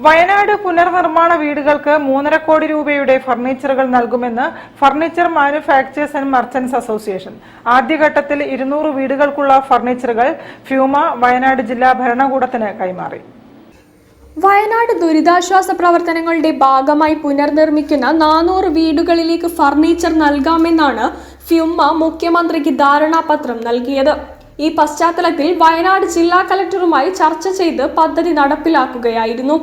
വയനാട് പുനർനിർമ്മാണ വീടുകൾക്ക് 3.5 കോടി രൂപയുടെ ഫർണിച്ചറുകൾ നൽകുമെന്ന് furniture manufacturers and merchants association. ആദ്യഘട്ടത്തിൽ 200 വീടുകൾക്കുള്ള ഫർണിച്ചറുകൾ ഫ്യൂമ വയനാട് ജില്ലാ ഭരണകൂടത്തിന് കൈമാറി. വയനാട് ദുരിതാശ്വാസ പ്രവർത്തനങ്ങളുടെ ഭാഗമായി പുനർനിർമ്മിക്കുന്ന 400 വീടുകളിലേക്ക് ഫർണിച്ചർ നൽകാമെന്നാണ് ഫ്യൂമ മുഖ്യമന്ത്രിക്ക് ധാരണാപത്രം നൽകിയത്. ഈ പശ്ചാത്തലത്തിൽ വയനാട് ജില്ലാ കളക്ടറുമായി ചർച്ച ചെയ്ത് പദ്ധതി നടപ്പിലാക്കുകയായിരുന്നു.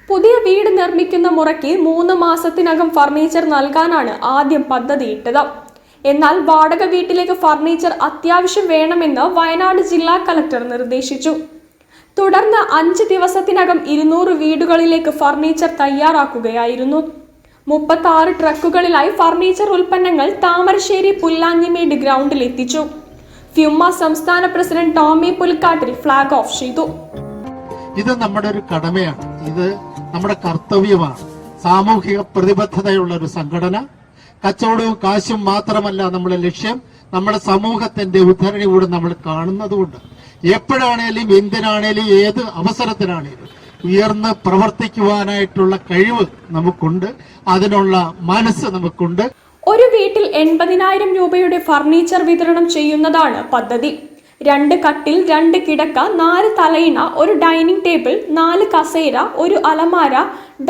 പുതിയ വീട് നിർമ്മിക്കുന്ന മുറയ്ക്ക് 3 മാസത്തിനകം ഫർണിച്ചർ നൽകാനാണ് ആദ്യം പദ്ധതിയിട്ടത്. എന്നാൽ വാടക വീട്ടിലേക്ക് ഫർണിച്ചർ അത്യാവശ്യം വേണമെന്ന് വയനാട് ജില്ലാ കളക്ടർ നിർദ്ദേശിച്ചു. തുടർന്ന് 5 ദിവസത്തിനകം 200 വീടുകളിലേക്ക് ഫർണിച്ചർ തയ്യാറാക്കുകയായിരുന്നു. 36 ട്രക്കുകളിലായി ഫർണിച്ചർ ഉൽപ്പന്നങ്ങൾ താമരശ്ശേരി പുല്ലാഞ്ഞിമേട് ഗ്രൗണ്ടിൽ എത്തിച്ചു. ഫ്യൂമ സംസ്ഥാന പ്രസിഡന്റ് ടോമി പുൽക്കാട്ടിൽ ഫ്ലാഗ് ഓഫ് ചെയ്തു. ഇത് നമ്മുടെ ഒരു കടമയാണ്, ഇത് നമ്മുടെ കർത്തവ്യമാണ്. സാമൂഹിക പ്രതിബദ്ധതയുള്ള ഒരു സംഘടന. കച്ചവടവും കാശും മാത്രമല്ല നമ്മുടെ ലക്ഷ്യം, നമ്മുടെ സമൂഹത്തിന്റെ ഉദ്ധരണി കൂടെ നമ്മൾ കാണുന്നതുകൊണ്ട് എപ്പോഴാണേലും എന്തിനാണേലും ഏത് അവസരത്തിനാണേലും ഉയർന്ന് പ്രവർത്തിക്കുവാനായിട്ടുള്ള കഴിവ് നമുക്കുണ്ട്, അതിനുള്ള മനസ്സ് നമുക്കുണ്ട്. ഒരു വീട്ടിൽ 80,000 രൂപയുടെ ഫർണിച്ചർ വിതരണം ചെയ്യുന്നതാണ് പദ്ധതി. 2 കട്ടിൽ, 2 കിടക്ക, 4 തലയിണ, ഒരു ഡൈനിങ് ടേബിൾ, 4 കസേര, ഒരു അലമാര,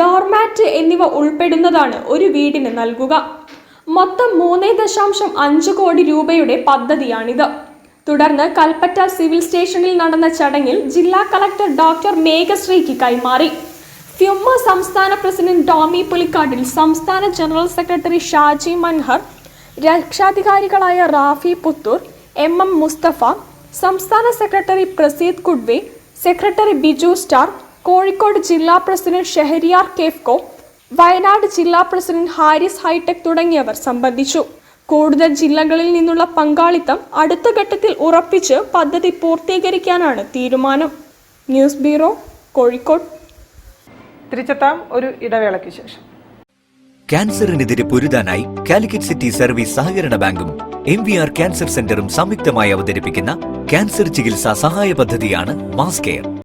ഡോർമാറ്റ് എന്നിവ ഉൾപ്പെടുന്നതാണ് ഒരു വീടിന് നൽകുക. മൊത്തം 3.5 കോടി രൂപയുടെ പദ്ധതിയാണിത്. തുടർന്ന് കൽപ്പറ്റ സിവിൽ സ്റ്റേഷനിൽ നടന്ന ചടങ്ങിൽ ജില്ലാ കളക്ടർ ഡോക്ടർ മേഘശ്രീക്ക് കൈമാറി. ഫ്യൂമ സംസ്ഥാന പ്രസിഡന്റ് ടോമി പുലിക്കാട്ടിൽ, സംസ്ഥാന ജനറൽ സെക്രട്ടറി ഷാജി മൻഹർ, രക്ഷാധികാരികളായ റാഫി പുത്തൂർ, MM മുസ്തഫ, സംസ്ഥാന secretary Praseed Kudwe, secretary Biju star, Kozhikode ജില്ലാ പ്രസിഡന്റ് ഷെഹരിയാർ കേഫ്കോ, വയനാട് ജില്ലാ പ്രസിഡന്റ് ഹാരിസ് ഹൈടെക് തുടങ്ങിയവർ സംബന്ധിച്ചു. കൂടുതൽ ജില്ലകളിൽ നിന്നുള്ള പങ്കാളിത്തം അടുത്ത ഘട്ടത്തിൽ ഉറപ്പിച്ച് പദ്ധതി പൂർത്തീകരിക്കാനാണ് തീരുമാനം. News bureau, Kozhikode. തിരിച്ചെത്താം ഒരു ഇടവേളയ്ക്ക് ശേഷം. ക്യാൻസറിനെതിരെ പൊരുതാനായി കാലിക്കറ്റ് സിറ്റി സർവീസ് സഹകരണ ബാങ്കും MVR ക്യാൻസർ സെന്ററും സംയുക്തമായി അവതരിപ്പിക്കുന്ന ക്യാൻസർ ചികിത്സാ സഹായ പദ്ധതിയാണ് മാസ് കെയർ.